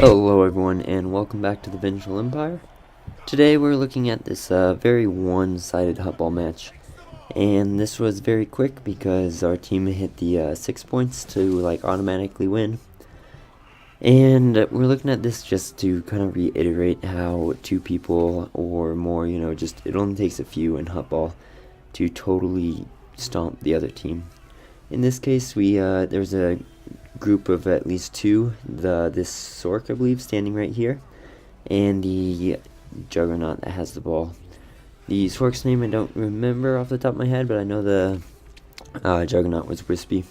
Hello everyone and welcome back to the Vengeful Empire. Today we're looking at this very one-sided Huttball match, and this was very quick because our team hit the 6 points to automatically win. And we're looking at this just to kind of reiterate how two people or more, just it only takes a few in Huttball to totally stomp the other team. In this case, there's a group of at least two, this Sork, I believe, standing right here, and the Juggernaut that has the ball. The Sork's name I don't remember off the top of my head, but I know the Juggernaut was Wispy.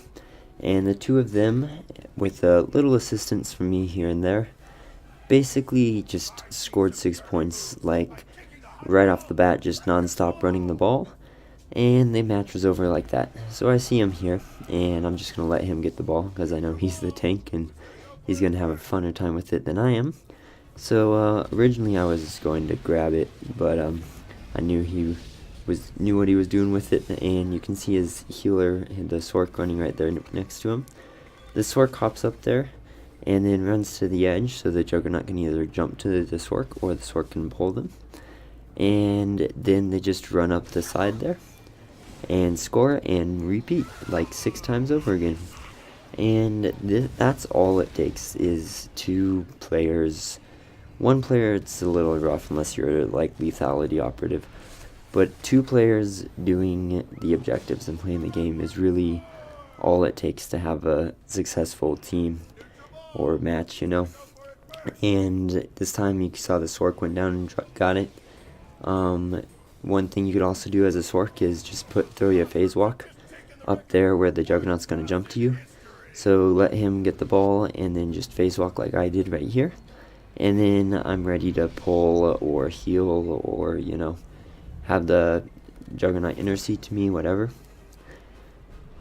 And the two of them, with a little assistance from me here and there, basically just scored 6 points, right off the bat, just non-stop running the ball. And the match was over like that. So I see him here, and I'm just going to let him get the ball, because I know he's the tank, and he's going to have a funner time with it than I am. So originally I was going to grab it, but I knew he knew what he was doing with it, and you can see his healer, the Sork, running right there next to him. The Sork hops up there, and then runs to the edge, so the Juggernaut can either jump to the Sork, or the Sork can pull them. And then they just run up the side there and score and repeat like 6 times over again. And that's all it takes, is 2 players. 1 player, it's a little rough unless you're like lethality operative, but 2 players doing the objectives and playing the game is really all it takes to have a successful team or match, And this time you saw the Sork went down and got it. One thing you could also do as a Sork is just throw you a phase walk up there where the Juggernaut's going to jump to you. So let him get the ball and then just phase walk like I did right here. And then I'm ready to pull or heal or, have the Juggernaut intercede to me, whatever.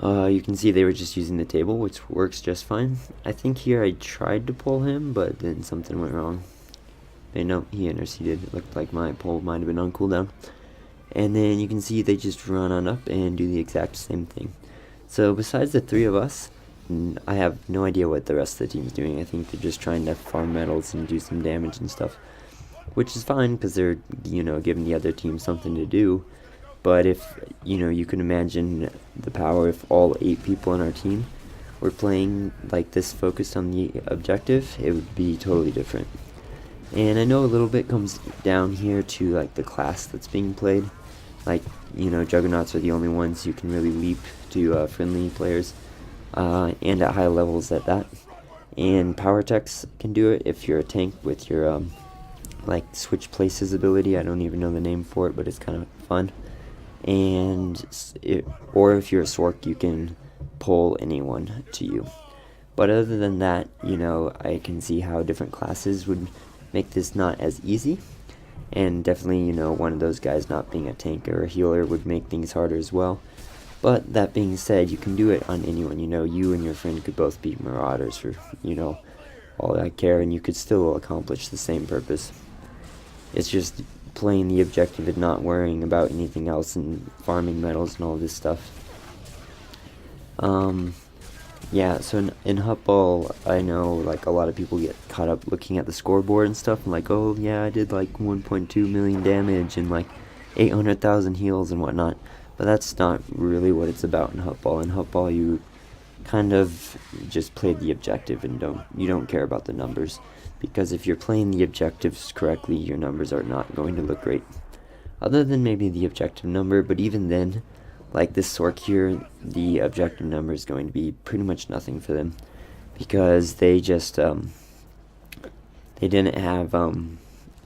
You can see they were just using the table, which works just fine. I think here I tried to pull him, but then something went wrong. And no, he interceded. It looked like my pull might have been on cooldown. And then you can see they just run on up and do the exact same thing. So besides the 3 of us, I have no idea what the rest of the team's doing. I think they're just trying to farm medals and do some damage and stuff, which is fine because they're, giving the other team something to do. But if, you can imagine the power if all 8 people on our team were playing like this, focused on the objective, it would be totally different. And I know a little bit comes down here to the class that's being played. Juggernauts are the only ones you can really leap to friendly players, and at high levels at that. And power techs can do it if you're a tank with your switch places ability. I don't even know the name for it, but it's kind of fun. And or if you're a Sork, you can pull anyone to you. But other than that, I can see how different classes would make this not as easy. And definitely, one of those guys not being a tank or a healer would make things harder as well. But that being said, you can do it on anyone. You and your friend could both be Marauders for, all I care, and you could still accomplish the same purpose. It's just playing the objective and not worrying about anything else and farming medals and all this stuff. Yeah, so in Huttball, I know a lot of people get caught up looking at the scoreboard and stuff, and oh yeah, I did 1.2 million damage and 800,000 heals and whatnot. But that's not really what it's about in Huttball. In Huttball, you kind of just play the objective and you don't care about the numbers, because if you're playing the objectives correctly, your numbers are not going to look great. Other than maybe the objective number, but even then, this Sork here, the objective number is going to be pretty much nothing for them, because they just they didn't have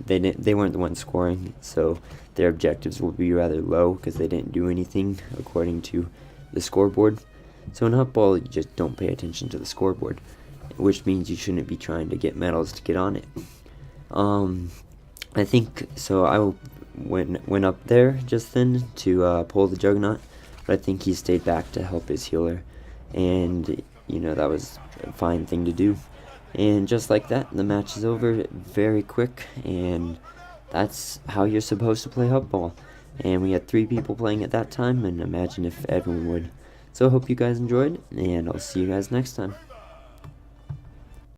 they weren't the ones scoring, so their objectives will be rather low because they didn't do anything according to the scoreboard. So in Huttball, you just don't pay attention to the scoreboard, which means you shouldn't be trying to get medals to get on it. I think so. I went up there just then to pull the Juggernaut, but I think he stayed back to help his healer, and that was a fine thing to do. And just like that, the match is over very quick, and that's how you're supposed to play Huttball. And we had 3 people playing at that time, and imagine if everyone would. So I hope you guys enjoyed, and I'll see you guys next time.